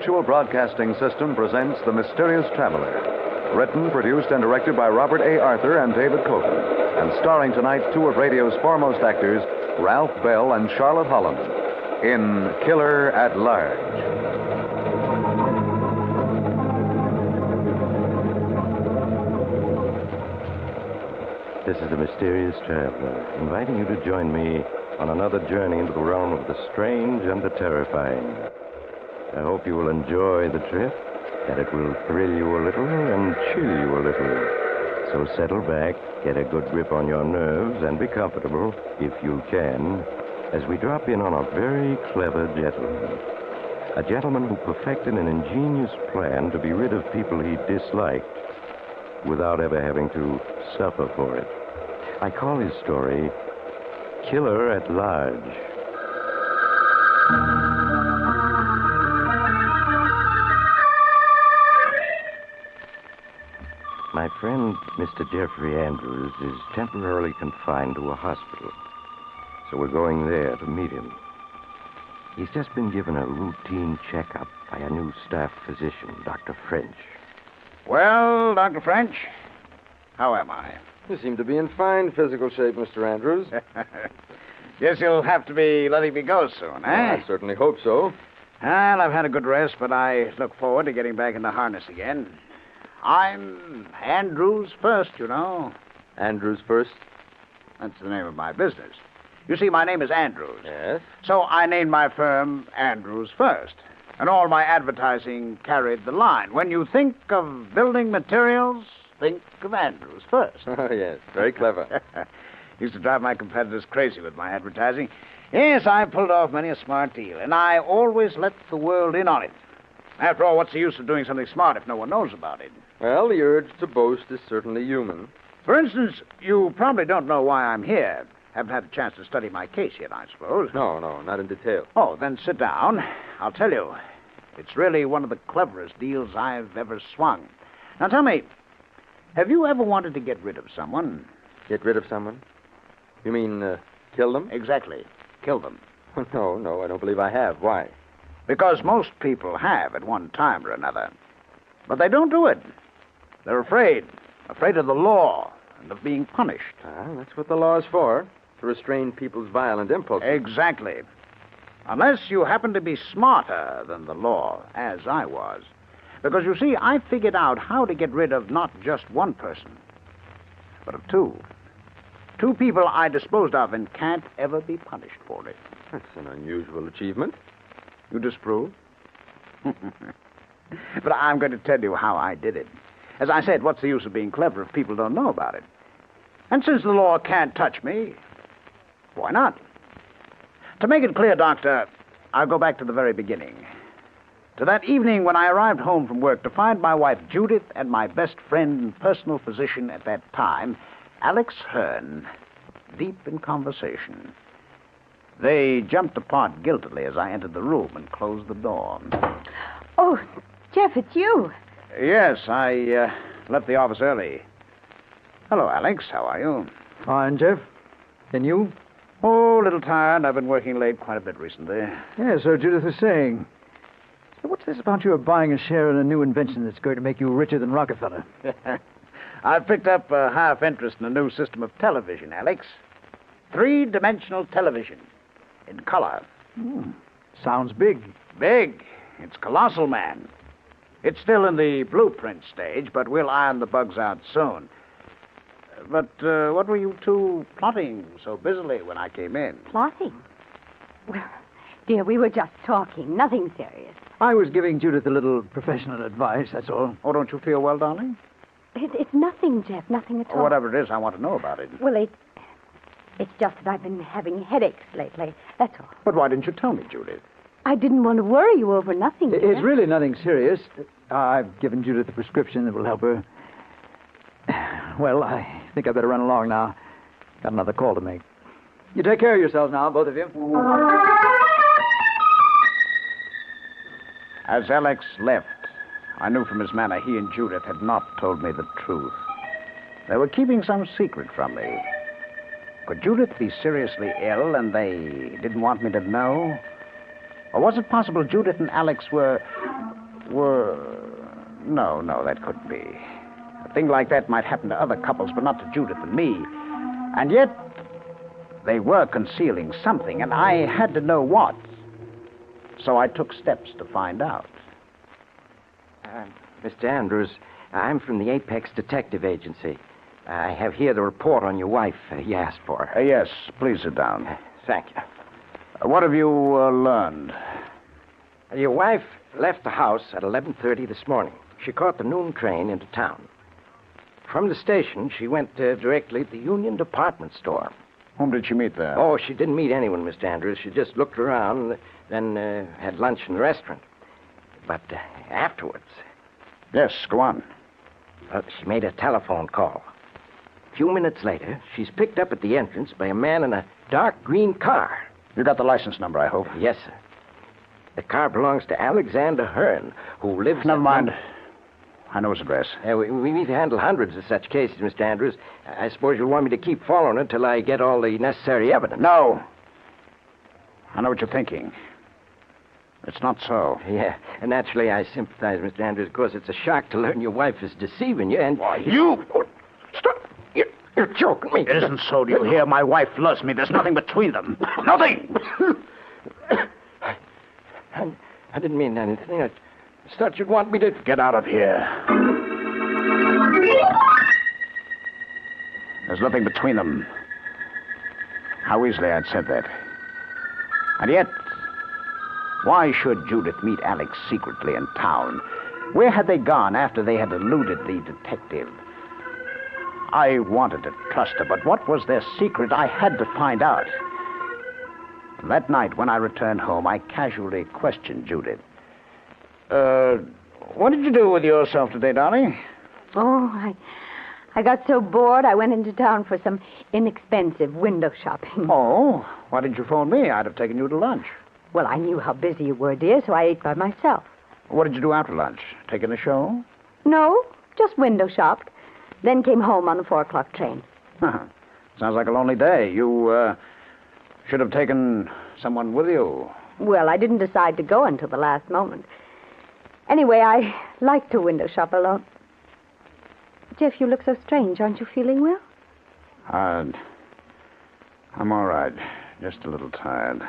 Mutual Broadcasting System presents The Mysterious Traveler. Written, produced, and directed by Robert A. Arthur and David Coulton. And starring tonight two of radio's foremost actors, Ralph Bell and Charlotte Holland, in Killer at Large. This is The Mysterious Traveler, inviting you to join me on another journey into the realm of the strange and the terrifying. I hope you will enjoy the trip, that it will thrill you a little and chill you a little. So settle back, get a good grip on your nerves, and be comfortable, if you can, as we drop in on a very clever gentleman. A gentleman who perfected an ingenious plan to be rid of people he disliked without ever having to suffer for it. I call his story Killer at Large. My friend, Mr. Jeffrey Andrews, is temporarily confined to a hospital, so we're going there to meet him. He's just been given a routine checkup by a new staff physician, Dr. French. Well, Dr. French, how am I? You seem to be in fine physical shape, Mr. Andrews. Guess you'll have to be letting me go soon, eh? I certainly hope so. Well, I've had a good rest, but I look forward to getting back in the harness again. I'm Andrews First, you know. Andrews First? That's the name of my business. You see, my name is Andrews. Yes? So I named my firm Andrews First. And all my advertising carried the line. When you think of building materials, think of Andrews First. Oh, yes. Very clever. Used to drive my competitors crazy with my advertising. Yes, I pulled off many a smart deal, and I always let the world in on it. After all, what's the use of doing something smart if no one knows about it? Well, the urge to boast is certainly human. For instance, you probably don't know why I'm here. Haven't had a chance to study my case yet, I suppose. No, not in detail. Oh, then sit down. I'll tell you. It's really one of the cleverest deals I've ever swung. Now, tell me, have you ever wanted to get rid of someone? Get rid of someone? You mean, kill them? Exactly. Kill them. No, I don't believe I have. Why? Because most people have at one time or another. But they don't do it. They're afraid. Afraid of the law and of being punished. That's what the law's for. To restrain people's violent impulses. Exactly. Unless you happen to be smarter than the law, as I was. Because, you see, I figured out how to get rid of not just one person, but of two. Two people I disposed of and can't ever be punished for it. That's an unusual achievement. You disapprove? But I'm going to tell you how I did it. As I said, what's the use of being clever if people don't know about it? And since the law can't touch me, why not? To make it clear, Doctor, I'll go back to the very beginning. To that evening when I arrived home from work to find my wife Judith and my best friend and personal physician at that time, Alex Hearn, deep in conversation. They jumped apart guiltily as I entered the room and closed the door. Oh, Jeff, it's you. Yes, I left the office early. Hello, Alex. How are you? Fine, Jeff. And you? Oh, a little tired. I've been working late quite a bit recently. Yeah, so Judith was saying. So what's this about you buying a share in a new invention that's going to make you richer than Rockefeller? I've picked up a half interest in a new system of television, Alex. 3-dimensional television. In color. Sounds big. Big. It's colossal, man. It's still in the blueprint stage, but we'll iron the bugs out soon. But what were you two plotting so busily when I came in? Plotting? Well, dear, we were just talking. Nothing serious. I was giving Judith a little professional advice, that's all. Oh, don't you feel well, darling? It's nothing, Jeff. Nothing at all. Oh, whatever it is, I want to know about it. Well, it's just that I've been having headaches lately. That's all. But why didn't you tell me, Judith? I didn't want to worry you over nothing, dear. It's really nothing serious. I've given Judith a prescription that will help her. Well, I think I better run along now. Got another call to make. You take care of yourselves now, both of you. As Alex left, I knew from his manner he and Judith had not told me the truth. They were keeping some secret from me. Could Judith be seriously ill and they didn't want me to know? Or was it possible Judith and Alex were... No, that couldn't be. A thing like that might happen to other couples, but not to Judith and me. And yet, they were concealing something, and I had to know what. So I took steps to find out. Mr. Andrews, I'm from the Apex Detective Agency. I have here the report on your wife you asked for. Yes, please sit down. Thank you. What have you learned? Your wife left the house at 11:30 this morning. She caught the noon train into town. From the station, she went directly to the Union Department Store. Whom did she meet there? Oh, she didn't meet anyone, Mr. Andrews. She just looked around, then had lunch in the restaurant. But afterwards... Yes, go on. She made a telephone call. A few minutes later, she's picked up at the entrance by a man in a dark green car. You got the license number, I hope. Yes, sir. The car belongs to Alexander Hearn, who lives... Never mind. I know his address. We handle hundreds of such cases, Mr. Andrews. I suppose you'll want me to keep following it till I get all the necessary evidence. No. I know what you're thinking. It's not so. Yeah, and naturally I sympathize, Mr. Andrews. Of course, it's a shock to learn your wife is deceiving you, and... Why, you... Stop! You're choking me. It isn't so, do you hear? My wife loves me. There's nothing between them. Nothing! I didn't mean anything. I just thought you'd want me to... Get out of here. There's nothing between them. How easily I'd said that. And yet, why should Judith meet Alex secretly in town? Where had they gone after they had eluded the detective? I wanted to trust her, but what was their secret? I had to find out. That night, when I returned home, I casually questioned Judith. What did you do with yourself today, darling? Oh, I got so bored I went into town for some inexpensive window shopping. Oh, why didn't you phone me? I'd have taken you to lunch. Well, I knew how busy you were, dear, so I ate by myself. What did you do after lunch? Taking a show? No, just window shopped. Then came home on the 4:00 train. Sounds like a lonely day. You, should have taken someone with you. Well, I didn't decide to go until the last moment. Anyway, I like to window shop alone. Jeff, you look so strange. Aren't you feeling well? I'm all right. Just a little tired.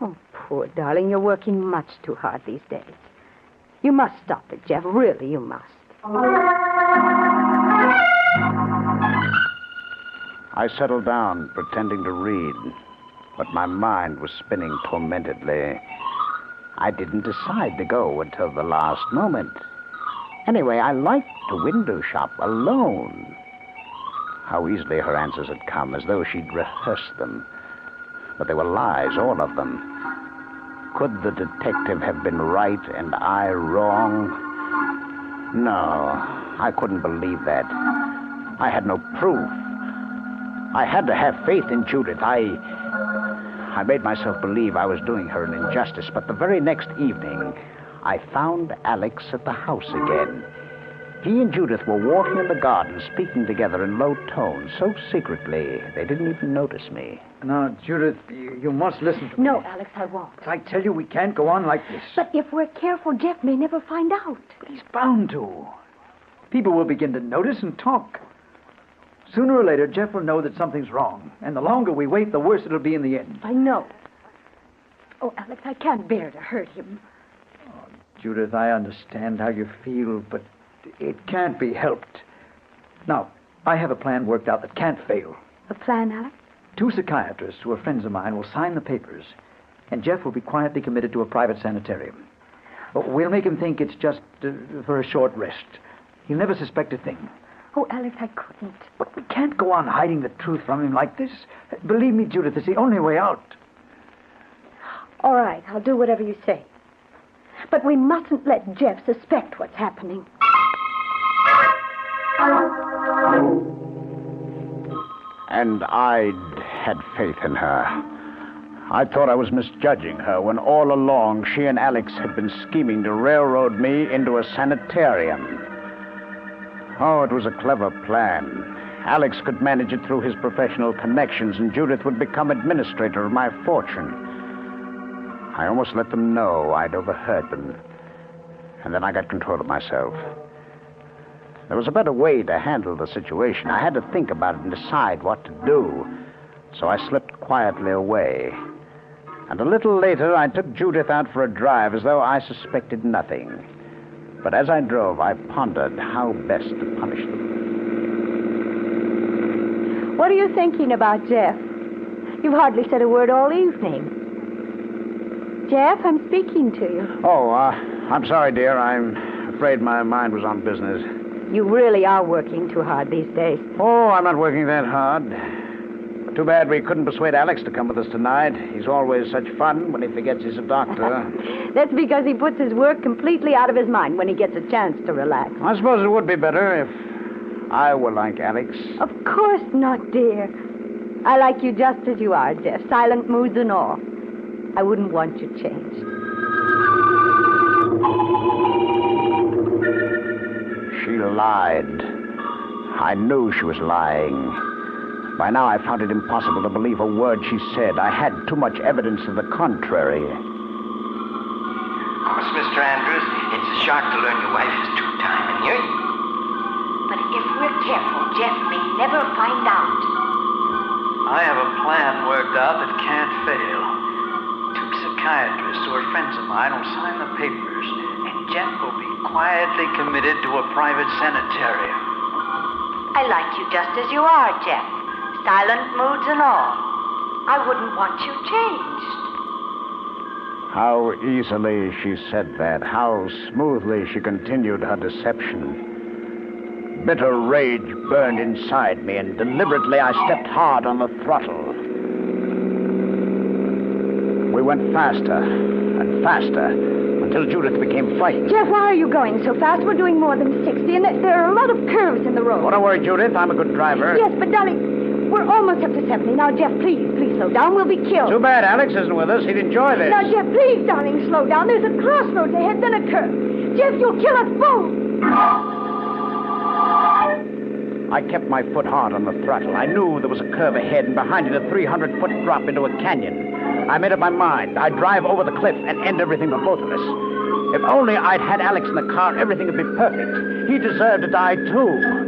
Oh, poor darling. You're working much too hard these days. You must stop it, Jeff. Really, you must. I settled down, pretending to read, but my mind was spinning tormentedly. I didn't decide to go until the last moment. Anyway, I liked to window shop alone. How easily her answers had come, as though she'd rehearsed them. But they were lies, all of them. Could the detective have been right and I wrong? No, I couldn't believe that. I had no proof. I had to have faith in Judith. I made myself believe I was doing her an injustice, but the very next evening, I found Alex at the house again. He and Judith were walking in the garden, speaking together in low tones, so secretly they didn't even notice me. Now, Judith, you must listen to me. No, Alex, I won't. I tell you, we can't go on like this. But if we're careful, Jeff may never find out. But he's bound to. People will begin to notice and talk. Sooner or later, Jeff will know that something's wrong. And the longer we wait, the worse it'll be in the end. I know. Oh, Alex, I can't bear to hurt him. Oh, Judith, I understand how you feel, but it can't be helped. Now, I have a plan worked out that can't fail. A plan, Alex? 2 psychiatrists who are friends of mine will sign the papers, and Jeff will be quietly committed to a private sanitarium. We'll make him think it's just for a short rest. He'll never suspect a thing. Oh, Alex, I couldn't. But we can't go on hiding the truth from him like this. Believe me, Judith, it's the only way out. All right, I'll do whatever you say. But we mustn't let Jeff suspect what's happening. And I'd had faith in her. I thought I was misjudging her when all along she and Alex had been scheming to railroad me into a sanitarium. Oh, it was a clever plan. Alex could manage it through his professional connections, and Judith would become administrator of my fortune. I almost let them know I'd overheard them. And then I got control of myself. There was a better way to handle the situation. I had to think about it and decide what to do. So I slipped quietly away. And a little later, I took Judith out for a drive as though I suspected nothing. But as I drove, I pondered how best to punish them. What are you thinking about, Jeff? You've hardly said a word all evening. Jeff, I'm speaking to you. Oh, I'm sorry, dear. I'm afraid my mind was on business. You really are working too hard these days. Oh, I'm not working that hard. Too bad we couldn't persuade Alex to come with us tonight. He's always such fun when he forgets he's a doctor. That's because he puts his work completely out of his mind when he gets a chance to relax. I suppose it would be better if I were like Alex. Of course not, dear. I like you just as you are, Jeff, silent moods and all. I wouldn't want you changed. She lied. I knew she was lying. By now, I found it impossible to believe a word she said. I had too much evidence to the contrary. Of course, Mr. Andrews, it's a shock to learn your wife is two-timing you. But if we're careful, Jeff may never find out. I have a plan worked out that can't fail. Two psychiatrists who are friends of mine will sign the papers, and Jeff will be quietly committed to a private sanitarium. I like you just as you are, Jeff. Silent moods and all. I wouldn't want you changed. How easily she said that. How smoothly she continued her deception. Bitter rage burned inside me, and deliberately I stepped hard on the throttle. We went faster and faster until Judith became frightened. Jeff, why are you going so fast? We're doing more than 60, and there are a lot of curves in the road. Oh, don't worry, Judith. I'm a good driver. Yes, but darling, we're almost up to 70. Now, Jeff, please slow down. We'll be killed. Too bad Alex isn't with us. He'd enjoy this. Now, Jeff, please, darling, slow down. There's a crossroads ahead, then a curve. Jeff, you'll kill us both. I kept my foot hard on the throttle. I knew there was a curve ahead, and behind it a 300-foot drop into a canyon. I made up my mind. I'd drive over the cliff and end everything for both of us. If only I'd had Alex in the car, everything would be perfect. He deserved to die, too.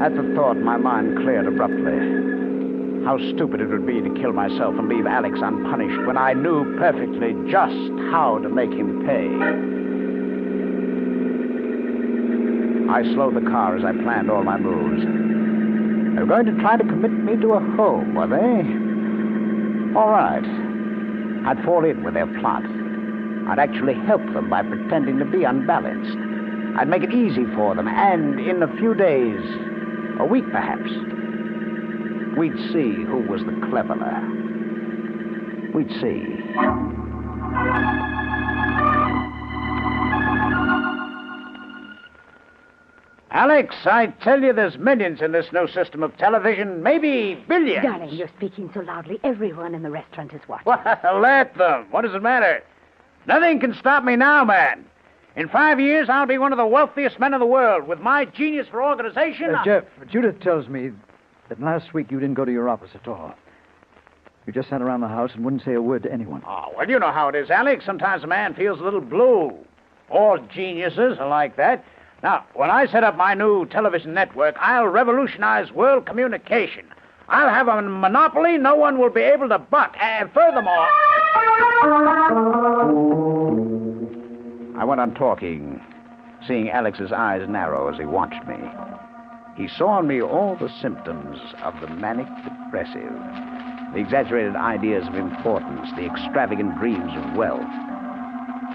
At the thought, my mind cleared abruptly. How stupid it would be to kill myself and leave Alex unpunished when I knew perfectly just how to make him pay. I slowed the car as I planned all my moves. They were going to try to commit me to a home, were they? All right. I'd fall in with their plot. I'd actually help them by pretending to be unbalanced. I'd make it easy for them, and in a few days, a week perhaps, we'd see who was the cleverer. We'd see. Alex, I tell you there's millions in this new system of television, maybe billions. Darling, you're speaking so loudly. Everyone in the restaurant is watching. Well, let them. What does it matter? Nothing can stop me now, man. In 5 years, I'll be one of the wealthiest men in the world. With my genius for organization... Jeff, Judith tells me that last week you didn't go to your office at all. You just sat around the house and wouldn't say a word to anyone. Oh, well, you know how it is, Alex. Sometimes a man feels a little blue. All geniuses are like that. Now, when I set up my new television network, I'll revolutionize world communication. I'll have a monopoly no one will be able to buck. And furthermore... I went on talking, seeing Alex's eyes narrow as he watched me. He saw in me all the symptoms of the manic depressive, the exaggerated ideas of importance, the extravagant dreams of wealth.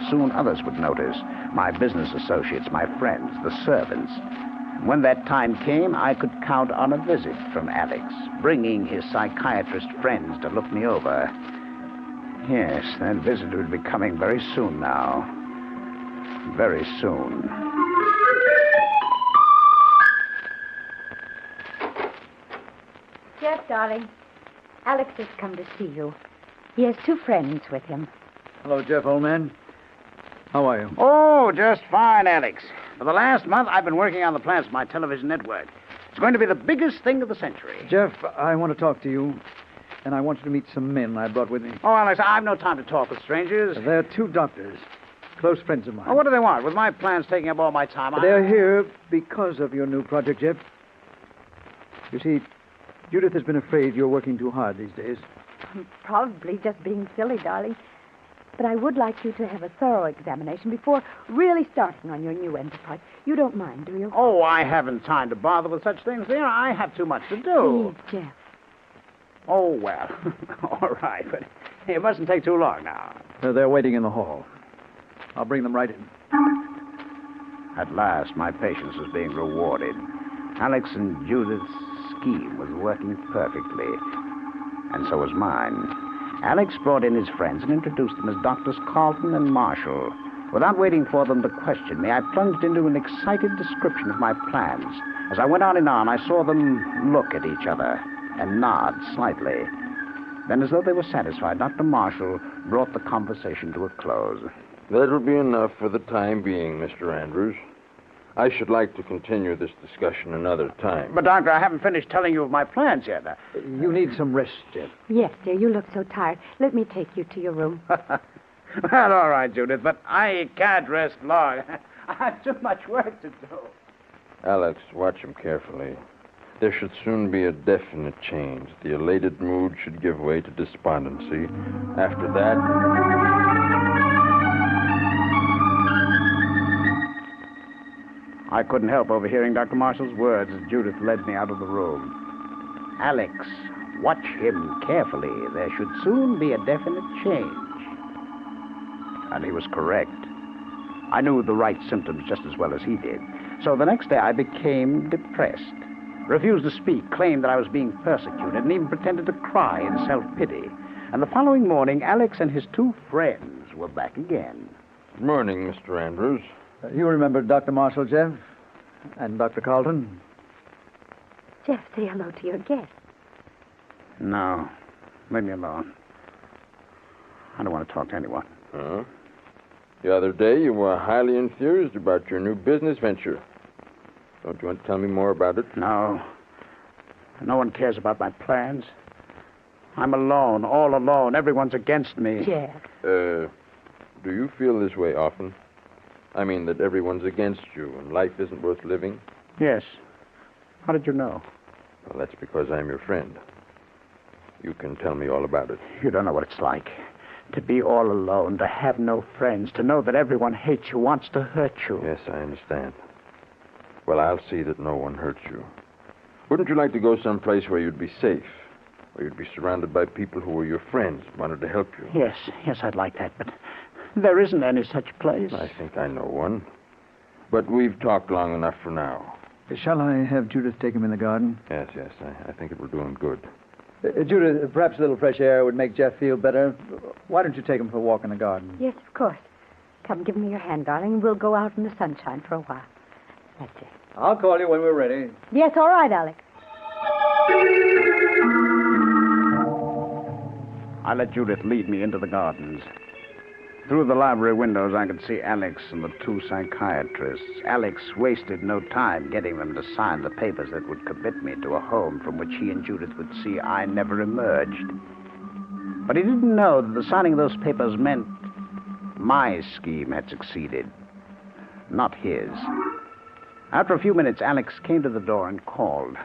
Soon others would notice, my business associates, my friends, the servants. When that time came, I could count on a visit from Alex, bringing his psychiatrist friends to look me over. Yes, that visit would be coming very soon now. Very soon. Jeff, darling, Alex has come to see you. He has two friends with him. Hello, Jeff, old man. How are you? Oh, just fine, Alex. For the last month, I've been working on the plans for my television network. It's going to be the biggest thing of the century. Jeff, I want to talk to you. and I want you to meet some men I brought with me. Oh, Alex, I've no time to talk with strangers. They're two doctors, close friends of mine. Oh, what do they want? With my plans taking up all my time, They're here because of your new project, Jeff. You see, Judith has been afraid you're working too hard these days. I'm probably just being silly, darling. But I would like you to have a thorough examination before really starting on your new enterprise. You don't mind, do you? Oh, I haven't time to bother with such things, dear. I have too much to do. Please, Jeff. Oh, well. All right, but it mustn't take too long now. They're waiting in the hall. I'll bring them right in. At last, my patience was being rewarded. Alex and Judith's scheme was working perfectly, and so was mine. Alex brought in his friends and introduced them as Doctors Carlton and Marshall. Without waiting for them to question me, I plunged into an excited description of my plans. As I went on and on, I saw them look at each other and nod slightly. Then, as though they were satisfied, Dr. Marshall brought the conversation to a close. That'll be enough for the time being, Mr. Andrews. I should like to continue this discussion another time. But, Doctor, I haven't finished telling you of my plans yet. You need some rest, Jeff. Yes, dear, you look so tired. Let me take you to your room. Well, all right, Judith, but I can't rest long. I have too much work to do. Alex, watch him carefully. There should soon be a definite change. The elated mood should give way to despondency. After that... I couldn't help overhearing Dr. Marshall's words as Judith led me out of the room. Alex, watch him carefully. There should soon be a definite change. And he was correct. I knew the right symptoms just as well as he did. So the next day I became depressed, refused to speak, claimed that I was being persecuted, and even pretended to cry in self-pity. And the following morning, Alex and his two friends were back again. Good morning, Mr. Andrews. You remember Dr. Marshall, Jeff? And Dr. Carlton? Jeff, say hello to your guest. No. Leave me alone. I don't want to talk to anyone. Huh? The other day, you were highly enthused about your new business venture. Don't you want to tell me more about it? No. No one cares about my plans. I'm alone, all alone. Everyone's against me. Jeff. Do you feel this way often? I mean that everyone's against you and life isn't worth living? Yes. How did you know? Well, that's because I'm your friend. You can tell me all about it. You don't know what it's like. To be all alone, to have no friends, to know that everyone hates you, wants to hurt you. Yes, I understand. Well, I'll see that no one hurts you. Wouldn't you like to go someplace where you'd be safe? Where you'd be surrounded by people who were your friends, wanted to help you? Yes, I'd like that, but there isn't any such place. I think I know one. But we've talked long enough for now. Shall I have Judith take him in the garden? Yes, I think it will do him good. Judith, perhaps a little fresh air would make Jeff feel better. Why don't you take him for a walk in the garden? Yes, of course. Come, give me your hand, darling, and we'll go out in the sunshine for a while. That's it. I'll call you when we're ready. Yes, all right, Alex. I let Judith lead me into the gardens. Through the library windows, I could see Alex and the two psychiatrists. Alex wasted no time getting them to sign the papers that would commit me to a home from which he and Judith would see I never emerged. But he didn't know that the signing of those papers meant my scheme had succeeded, not his. After a few minutes, Alex came to the door and called.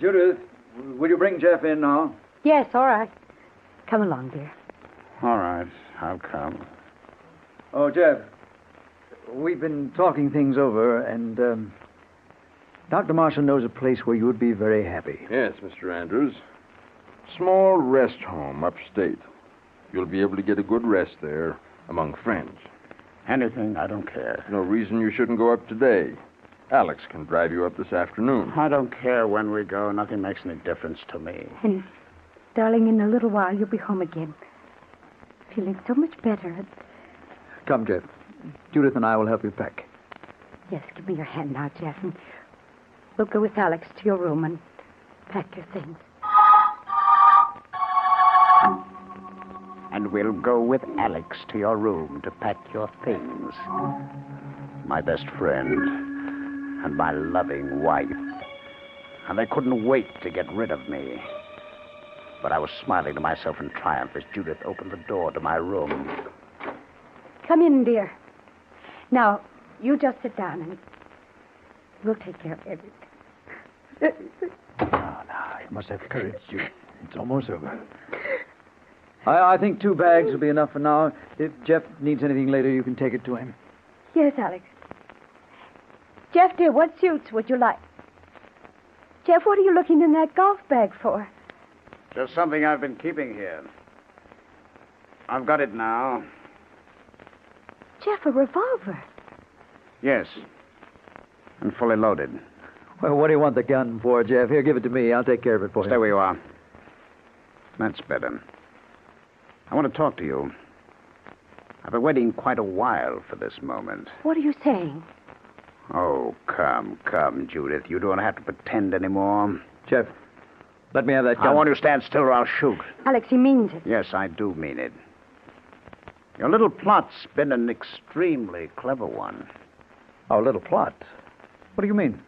Judith, will you bring Jeff in now? Yes, all right. Come along, dear. All right, I'll come. Oh, Jeff, we've been talking things over, and Dr. Marshall knows a place where you would be very happy. Yes, Mr. Andrews. Small rest home upstate. You'll be able to get a good rest there among friends. Anything, I don't care. No reason you shouldn't go up today. Alex can drive you up this afternoon. I don't care when we go. Nothing makes any difference to me. And, darling, in a little while you'll be home again. Feeling so much better. Come, Jeff. Judith and I will help you pack. Yes, give me your hand now, Jeff, and we'll go with Alex to your room and pack your things. And we'll go with Alex to your room to pack your things. My best friend and my loving wife. And they couldn't wait to get rid of me. But I was smiling to myself in triumph as Judith opened the door to my room. Come in, dear. Now, you just sit down and we'll take care of everything. Now, you must have courage, Judith. It's almost over. I think 2 bags will be enough for now. If Jeff needs anything later, you can take it to him. Yes, Alex. Jeff, dear, what suits would you like? Jeff, what are you looking in that golf bag for? Just something I've been keeping here. I've got it now. Jeff, a revolver. Yes. And fully loaded. Well, what do you want the gun for, Jeff? Here, give it to me. I'll take care of it for you. Stay where you are. That's better. I want to talk to you. I've been waiting quite a while for this moment. What are you saying? Oh, come, Judith. You don't have to pretend anymore. Jeff, let me have that gun. I want you to stand still or I'll shoot. Alex, he means it. Yes, I do mean it. Your little plot's been an extremely clever one. Our little plot? What do you mean?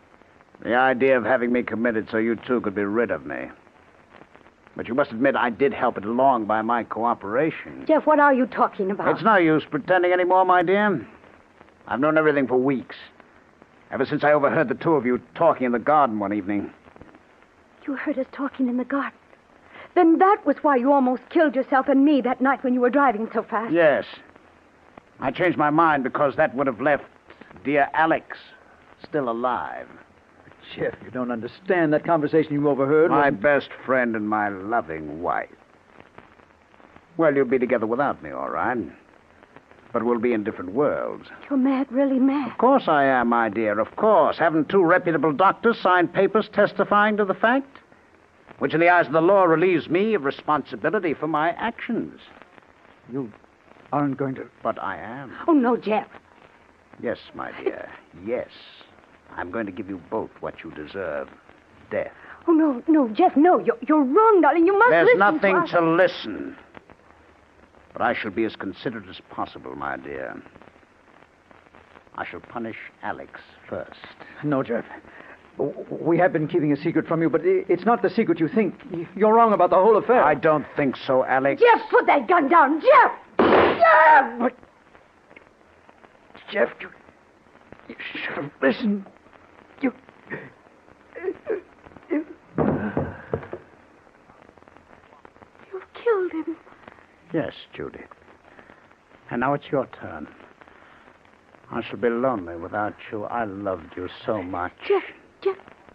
The idea of having me committed so you two could be rid of me. But you must admit I did help it along by my cooperation. Jeff, what are you talking about? It's no use pretending anymore, my dear. I've known everything for weeks. Ever since I overheard the 2 of you talking in the garden one evening. You heard us talking in the garden? Then that was why you almost killed yourself and me that night when you were driving so fast. Yes. I changed my mind because that would have left dear Alex still alive. Jeff, you don't understand. That conversation you overheard My best friend and my loving wife. Well, you'll be together without me, all right. But we'll be in different worlds. You're mad, really mad. Of course I am, my dear, of course. Haven't 2 reputable doctors signed papers testifying to the fact? Which in the eyes of the law relieves me of responsibility for my actions. You aren't going to... But I am. Oh, no, Jeff. Yes, my dear, yes. I'm going to give you both what you deserve. Death. Oh, no, Jeff, no. You're wrong, darling. You must There's listen nothing to us. to listen. But I shall be as considerate as possible, my dear. I shall punish Alex first. No, Jeff. We have been keeping a secret from you, but it's not the secret you think. You're wrong about the whole affair. I don't think so, Alex. Jeff, put that gun down. Jeff! Jeff! But... Jeff, you should have listened. You killed him. Yes, Judy. And now it's your turn. I shall be lonely without you. I loved you so much. Jeff,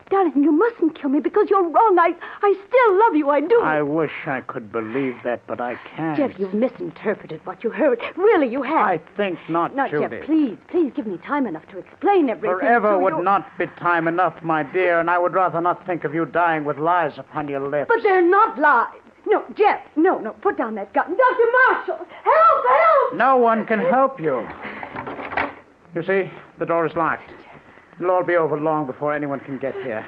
darling, you mustn't kill me because you're wrong. I still love you. I do. I wish I could believe that, but I can't. Jeff, you've misinterpreted what you heard. Really, you have. I think not, No, Judy. Jeff, please give me time enough to explain everything. Forever to would you. not be time enough, my dear, and I would rather not think of you dying with lies upon your lips. But they're not lies. No, Jeff, no, put down that gun. Dr. Marshall, help! No one can help you. You see, the door is locked. It'll all be over long before anyone can get here.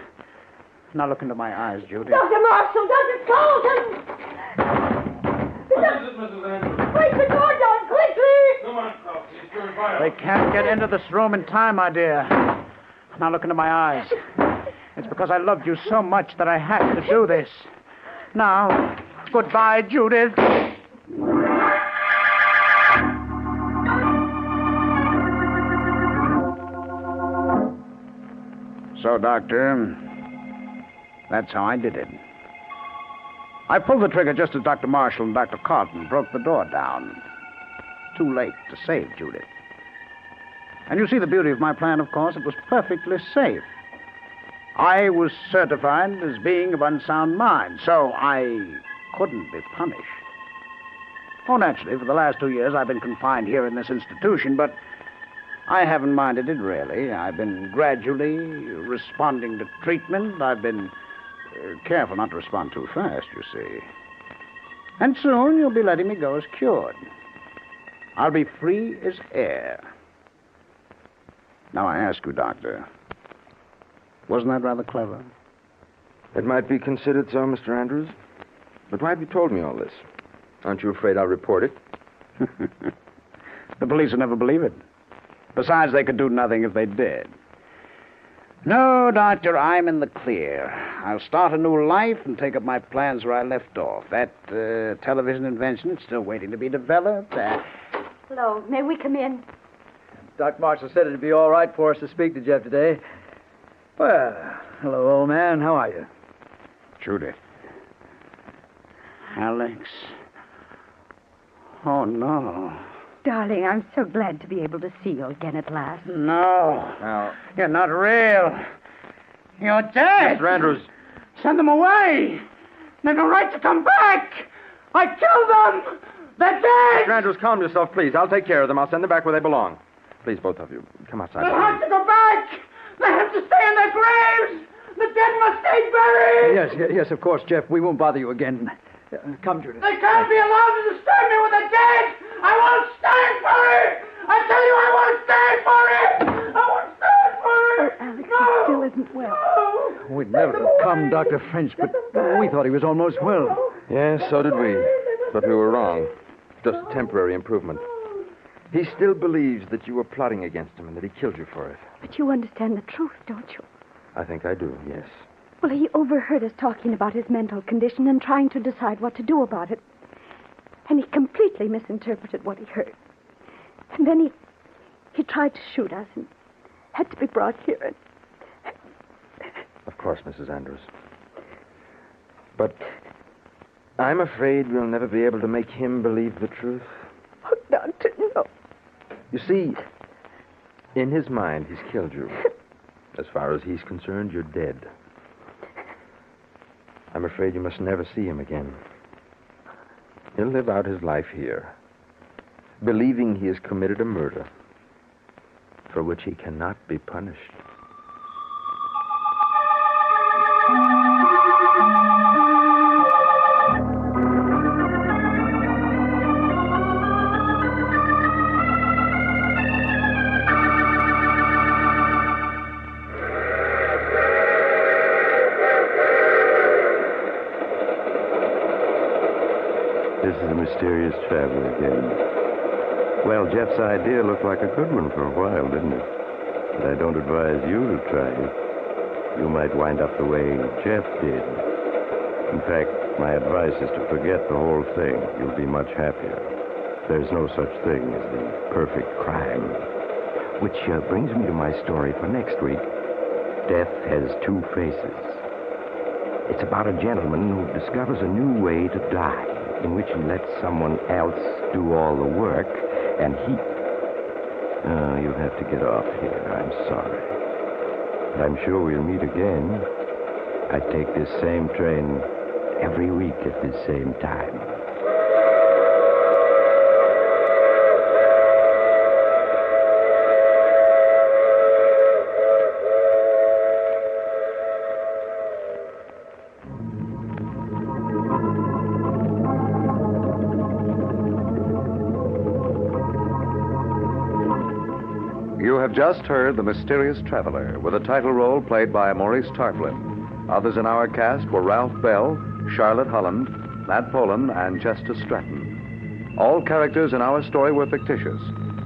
Now look into my eyes, Judy. Dr. Marshall, Dr. Colton! What is it, Mrs. Andrews? Break the door down quickly! Come on, Kelsey. It's your violence. They can't get into this room in time, my dear. Now look into my eyes. It's because I loved you so much that I had to do this. Now, goodbye, Judith. So, Doctor, that's how I did it. I pulled the trigger just as Dr. Marshall and Dr. Carlton broke the door down. Too late to save Judith. And you see the beauty of my plan, of course. It was perfectly safe. I was certified as being of unsound mind, so I couldn't be punished. Oh, naturally, for the last 2 years I've been confined here in this institution, but I haven't minded it, really. I've been gradually responding to treatment. I've been careful not to respond too fast, you see. And soon you'll be letting me go as cured. I'll be free as air. Now I ask you, Doctor, wasn't that rather clever? It might be considered so, Mr. Andrews. But why have you told me all this? Aren't you afraid I'll report it? The police will never believe it. Besides, they could do nothing if they did. No, Doctor, I'm in the clear. I'll start a new life and take up my plans where I left off. That television invention is still waiting to be developed. Hello, may we come in? Doc Marshall said it'd be all right for us to speak to Jeff today. Well, hello, old man. How are you? Judith. Alex. Oh, no. Darling, I'm so glad to be able to see you again at last. No. Now, You're not real. You're dead. Mr. Andrews. Send them away. They've no right to come back. I killed them. They're dead. Mr. Andrews, calm yourself, please. I'll take care of them. I'll send them back where they belong. Please, both of you, come outside. They have to go back. They have to stay in their graves. The dead must stay buried. Yes, of course, Jeff. We won't bother you again. Come, Judith. They can't be allowed to disturb me with the dead. I won't stand for it. I tell you, I won't stand for it. I won't stand for it. Oh, Alex, no. he still isn't well. No. We'd never have come, Dr. French, but we thought he was almost well. Yes, so did we. But we were wrong. Just temporary improvement. He still believes that you were plotting against him and that he killed you for it. But you understand the truth, don't you? I think I do, yes. Well, he overheard us talking about his mental condition and trying to decide what to do about it. And he completely misinterpreted what he heard. And then he tried to shoot us and had to be brought here. And... Of course, Mrs. Andrews. But I'm afraid we'll never be able to make him believe the truth. Oh, Doctor, no. You see, in his mind, he's killed you. As far as he's concerned, you're dead. I'm afraid you must never see him again. He'll live out his life here, believing he has committed a murder for which he cannot be punished. This is the mysterious traveler again. Well, Jeff's idea looked like a good one for a while, didn't it? But I don't advise you to try it. You might wind up the way Jeff did. In fact, my advice is to forget the whole thing. You'll be much happier. There's no such thing as the perfect crime. Which brings me to my story for next week. Death has two faces. It's about a gentleman who discovers a new way to die, in which he lets someone else do all the work, and he... Oh, you'll have to get off here. I'm sorry. But I'm sure we'll meet again. I take this same train every week at this same time. You have just heard The Mysterious Traveler, with a title role played by Maurice Tarplin. Others in our cast were Ralph Bell, Charlotte Holland, Nat Polan, and Chester Stratton. All characters in our story were fictitious,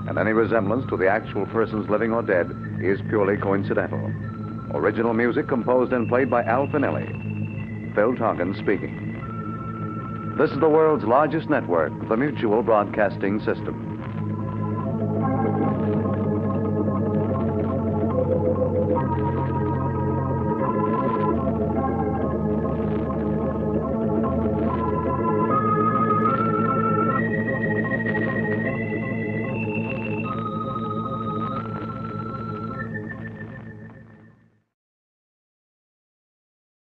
and any resemblance to the actual persons living or dead is purely coincidental. Original music composed and played by Al Finelli. Phil Tonkin speaking. This is the world's largest network, the Mutual Broadcasting System.